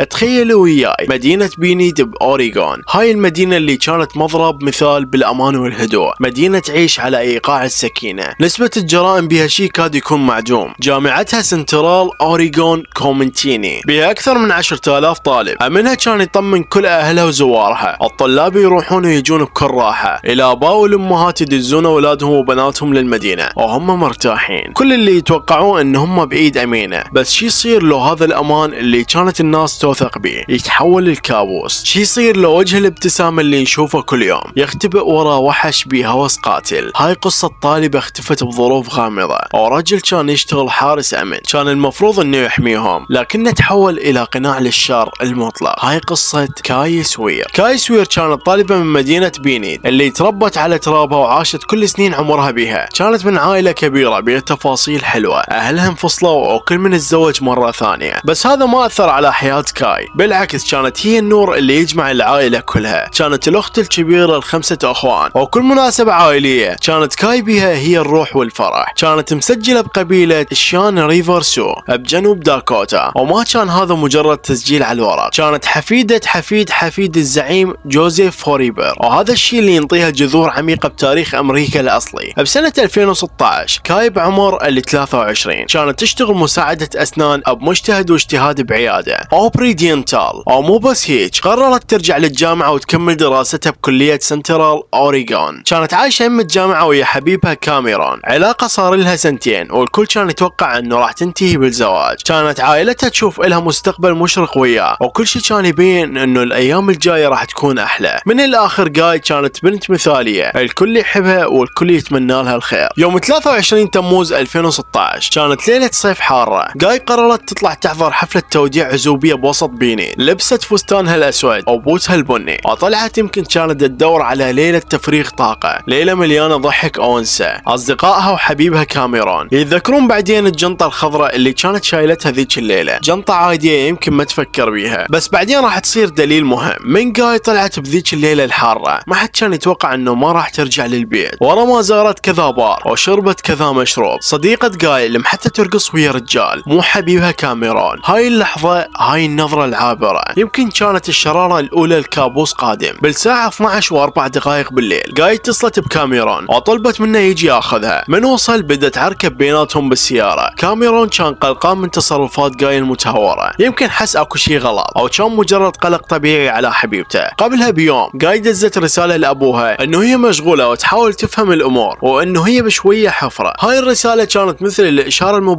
تخيلوا وياي مدينة بينيد بأوريغون، هاي المدينة اللي كانت مضرب مثال بالأمان والهدوء، مدينة تعيش على إيقاع السكينة، نسبة الجرائم بها شي كاد يكون معدوم، جامعتها سنترال أوريغون كومنتيني، بها أكثر من 10,000 طالب، أمنها كان يطمن كل أهلها وزوارها، الطلاب يروحون ويجون بكل راحة، الآباء والأمهات يدزون أولادهم وبناتهم للمدينة وهم مرتاحين، كل اللي يتوقعون إن هم بإيد أمينة، بس شي يصير لو هذا الأمان اللي كانت الناس توثق به يتحول للكابوس؟ شي يصير لو وجه الابتسامة اللي نشوفه كل يوم يختبئ ورا وحش بهوس قاتل؟ هاي قصة طالبة اختفت بظروف غامضة، ورجل كان يشتغل حارس أمن كان المفروض إنه يحميهم، لكنه تحول إلى قناع للشر المطلق. هاي قصة كاي سوير. كاي سوير كانت طالبة من مدينة بينيد اللي تربت على ترابها وعاشت كل سنين عمرها بها. كانت من عائلة كبيرة بها تفاصيل حلوة، أهلها انفصلوا وكل من تزوج مرة ثانية، بس هذا ما أثر على حياة كاي، بالعكس كانت هي النور اللي يجمع العائلة كلها. كانت الأخت الكبيرة ل5 أخوان، وكل مناسبة عائلية كانت كاي بها هي الروح والفرح. كانت مسجلة بقبيلة شان ريفر سو بجنوب داكوتا، وما كان هذا مجرد تسجيل على الورق، كانت حفيدة حفيد الزعيم جوزيف فوريبر، وهذا الشيء اللي ينطيها جذور عميقة بتاريخ أمريكا الأصلي. بسنة 2016 كاي بعمر 23 كانت تشتغل مساعدة أسنان بمجتهد واجتهاد بعيادة أوبري دينتال، ومو بس هيك قررت ترجع للجامعة وتكمل دراستها بكلية سنترال أوريغون. كانت عايشة يم الجامعة ويا حبيبها كاميرون، علاقة صار لها 2 والكل كان يتوقع انه راح تنتهي بالزواج. كانت عائلتها تشوف لها مستقبل مشرق وياه، وكل شيء كان يبين انه الايام الجاية راح تكون احلى. من الاخر جاي كانت بنت مثالية الكل يحبها والكل يتمنى لها الخير. يوم 23 تموز 2016 كانت ليلة صيف حارة، جاي قررت تطلع تحضر حفلة توديع عزوبية بوسط بينيد. لبست فستانها الاسود وبوتها البني، وطلعت يمكن كانت تدور على ليلة تفريغ طاقة، ليلة مليانة ضحك وانسة. اصدقائها وحبيبها كاميرون يتذكرون بعدين الجنطة الخضراء اللي كانت شايلتها ذيك الليلة، جنطة عادية يمكن ما تفكر بيها، بس بعدين راح تصير دليل مهم. من جاي طلعت بذيك الليلة الحارة ما حد كان يتوقع انه ما راح ترجع للبيت، ورا ما زارت كذا بار وشربت كذا مشروب. صديقة جاي اللي حتى ترقص ويا رجال، مو حبيبها كاميرون. هاي اللحظة، هاي النظرة العابرة يمكن كانت الشرارة الأولى الكابوس قادم. بالساعة 12:04 بالليل جاي اتصلت بكاميرون وطلبت منه يجي ياخذها. من وصل بدت عركة بيناتهم بالسيارة. كاميرون كان قلقان من تصرفات جاي المتهورة، يمكن حس اكو شي غلط او كان مجرد قلق طبيعي على حبيبته. قبلها بيوم جاي دزت رسالة لأبوها انه هي مشغولة وتحاول تفهم الامور، وانه هي بشوية حفرة. هاي الرسالة كانت مثل الاشارة المبكرة